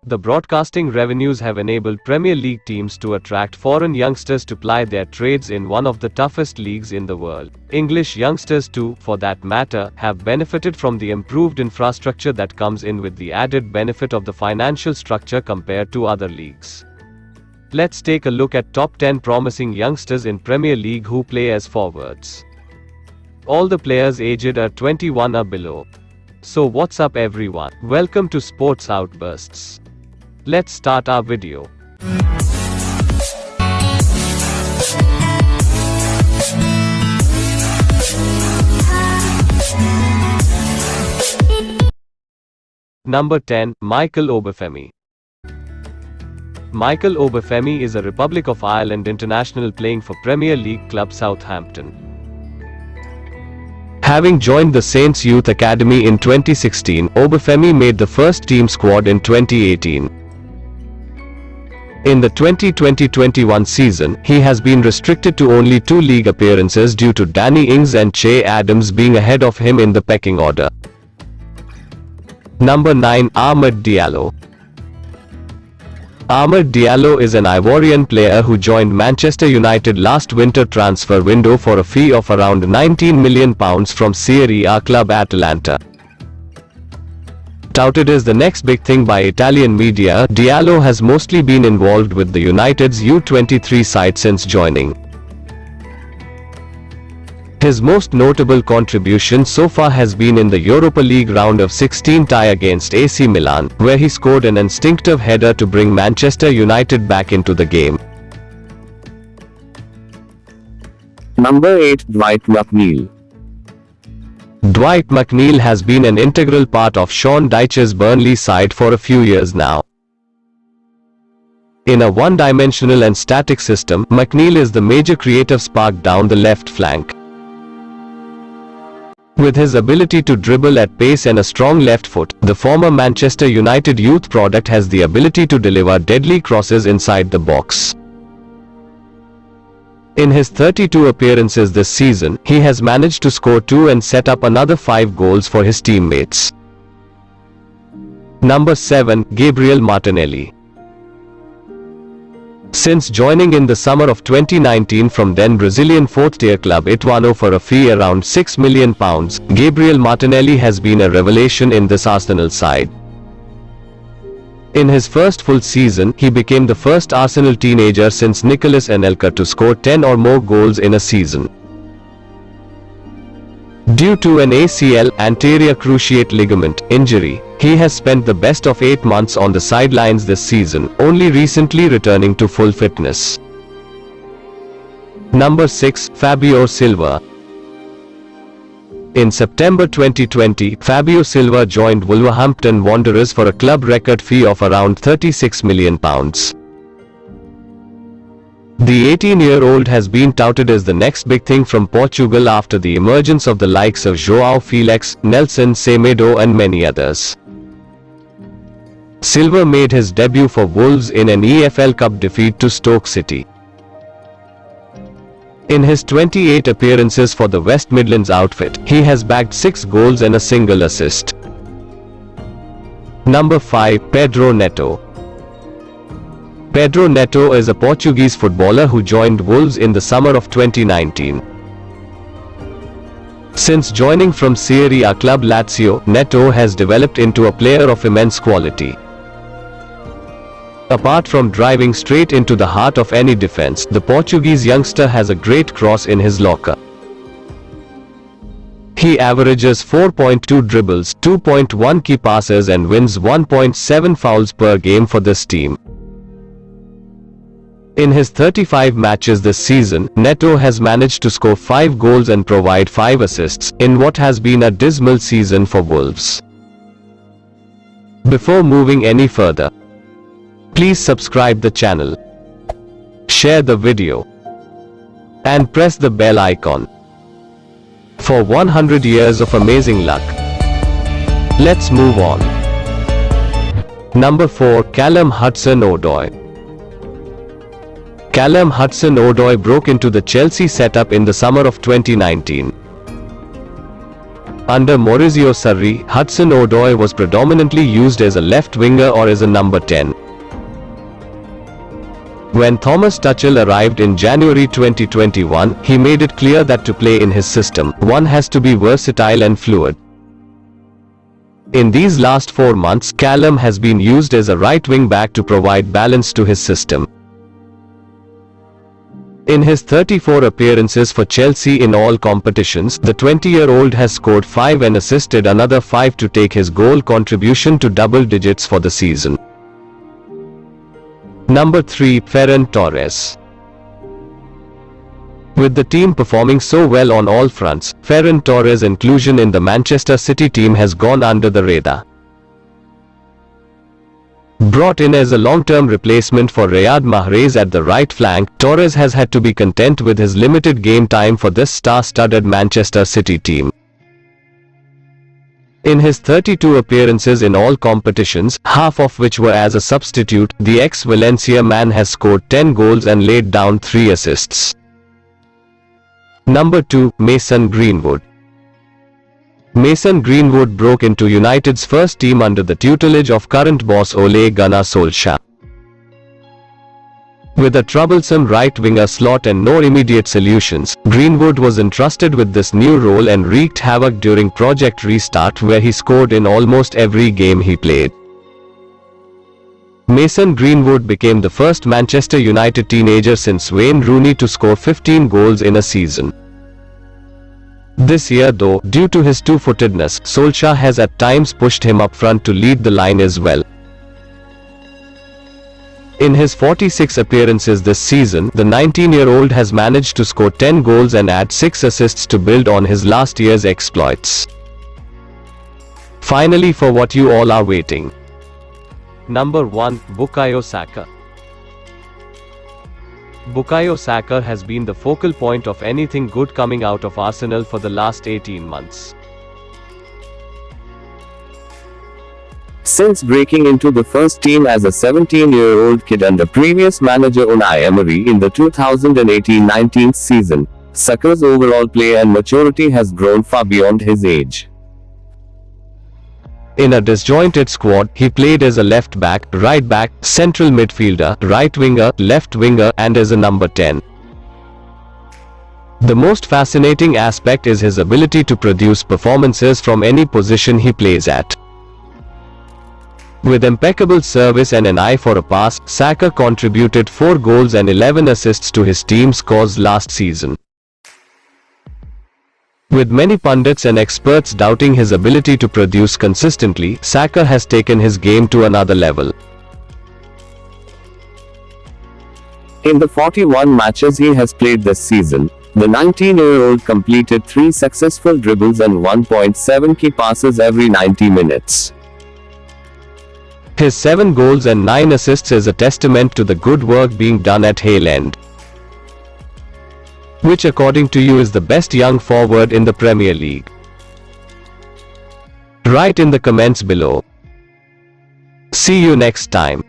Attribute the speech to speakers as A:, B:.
A: The broadcasting revenues have enabled Premier League teams to attract foreign youngsters to ply their trades in one of the toughest leagues in the world. English youngsters too, for that matter, have benefited from the improved infrastructure that comes in with the added benefit of the financial structure compared to other leagues. Let's take a look at top 10 promising youngsters in Premier League who play as forwards. All the players aged are 21 or below. So what's up everyone? Welcome to Sports Outbursts. Let's start our video. Number 10, Michael Obafemi. Michael Obafemi is a Republic of Ireland international playing for Premier League club Southampton. Having joined the Saints Youth Academy in 2016, Obafemi made the first team squad in 2018. In the 2020-21 season, he has been restricted to only 2 league appearances due to Danny Ings and Che Adams being ahead of him in the pecking order. Number 9, Amad Diallo. Amad Diallo is an Ivorian player who joined Manchester United last winter transfer window for a fee of around £19 million from Serie A club Atalanta. Touted as the next big thing by Italian media, Diallo has mostly been involved with the United's U23 side since joining. His most notable contribution so far has been in the Europa League round of 16 tie against AC Milan, where he scored an instinctive header to bring Manchester United back into the game.
B: Number 8, Dwight McNeil.
A: Dwight McNeil has been an integral part of Sean Dyche's Burnley side for a few years now. In a one-dimensional and static system, McNeil is the major creative spark down the left flank. With his ability to dribble at pace and a strong left foot, the former Manchester United youth product has the ability to deliver deadly crosses inside the box. In his 32 appearances this season, he has managed to score 2 and set up another 5 goals for his teammates. Number 7, Gabriel Martinelli. Since joining in the summer of 2019 from then Brazilian 4th-tier club Ituano for a fee around £6 million, Gabriel Martinelli has been a revelation in this Arsenal side. In his first full season, he became the first Arsenal teenager since Nicolas Anelka to score 10 or more goals in a season. Due to an ACL anterior cruciate ligament injury, he has spent the best of 8 months on the sidelines this season, only recently returning to full fitness. Number 6, Fabio Silva. In September 2020, Fabio Silva joined Wolverhampton Wanderers for a club record fee of around £36 million. The 18-year-old has been touted as the next big thing from Portugal after the emergence of the likes of João Felix, Nelson Semedo and many others. Silva made his debut for Wolves in an EFL Cup defeat to Stoke City. In his 28 appearances for the West Midlands outfit, he has bagged 6 goals and a single assist. Number 5, Pedro Neto. Pedro Neto is a Portuguese footballer who joined Wolves in the summer of 2019. Since joining from Serie A club Lazio, Neto has developed into a player of immense quality. Apart from driving straight into the heart of any defense, the Portuguese youngster has a great cross in his locker. He averages 4.2 dribbles, 2.1 key passes and wins 1.7 fouls per game for this team. In his 35 matches this season, Neto has managed to score 5 goals and provide 5 assists, in what has been a dismal season for Wolves. Before moving any further, please subscribe the channel, share the video, and press the bell icon for 100 years of amazing luck. Let's move on. Number 4, Callum Hudson-Odoi. Callum Hudson-Odoi broke into the Chelsea setup in the summer of 2019. Under Maurizio Sarri, Hudson-Odoi was predominantly used as a left winger or as a number 10. When Thomas Tuchel arrived in January 2021, he made it clear that to play in his system, one has to be versatile and fluid. In these last 4 months, Callum has been used as a right wing back to provide balance to his system. In his 34 appearances for Chelsea in all competitions, the 20-year-old has scored 5 and assisted another 5 to take his goal contribution to double digits for the season. Number 3, Ferran Torres. With the team performing so well on all fronts, Ferran Torres' inclusion in the Manchester City team has gone under the radar. Brought in as a long-term replacement for Riyad Mahrez at the right flank, Torres has had to be content with his limited game time for this star-studded Manchester City team. In his 32 appearances in all competitions, half of which were as a substitute, the ex-Valencia man has scored 10 goals and laid down 3 assists. Number 2, Mason Greenwood. Mason Greenwood broke into United's first team under the tutelage of current boss Ole Gunnar Solskjaer. With a troublesome right winger slot and no immediate solutions, Greenwood was entrusted with this new role and wreaked havoc during Project Restart, where he scored in almost every game he played. Mason Greenwood became the first Manchester United teenager since Wayne Rooney to score 15 goals in a season. This year though, due to his two-footedness, Solskjaer has at times pushed him up front to lead the line as well. In his 46 appearances this season, the 19-year-old has managed to score 10 goals and add 6 assists to build on his last year's exploits. Finally, for what you all are waiting. Number 1, Bukayo Saka. Bukayo Saka has been the focal point of anything good coming out of Arsenal for the last 18 months.
B: Since breaking into the first team as a 17-year-old kid under previous manager Unai Emery in the 2018-19 season, Saka's overall play and maturity has grown far beyond his age.
A: In a disjointed squad, he played as a left back, right back, central midfielder, right winger, left winger, and as a number 10. The most fascinating aspect is his ability to produce performances from any position he plays at. With impeccable service and an eye for a pass, Saka contributed 4 goals and 11 assists to his team's cause last season. With many pundits and experts doubting his ability to produce consistently, Saka has taken his game to another level.
B: In the 41 matches he has played this season, the 19-year-old completed 3 successful dribbles and 1.7 key passes every 90 minutes.
A: His 7 goals and 9 assists is a testament to the good work being done at Hale End. Which according to you is the best young forward in the Premier League? Write in the comments below. See you next time.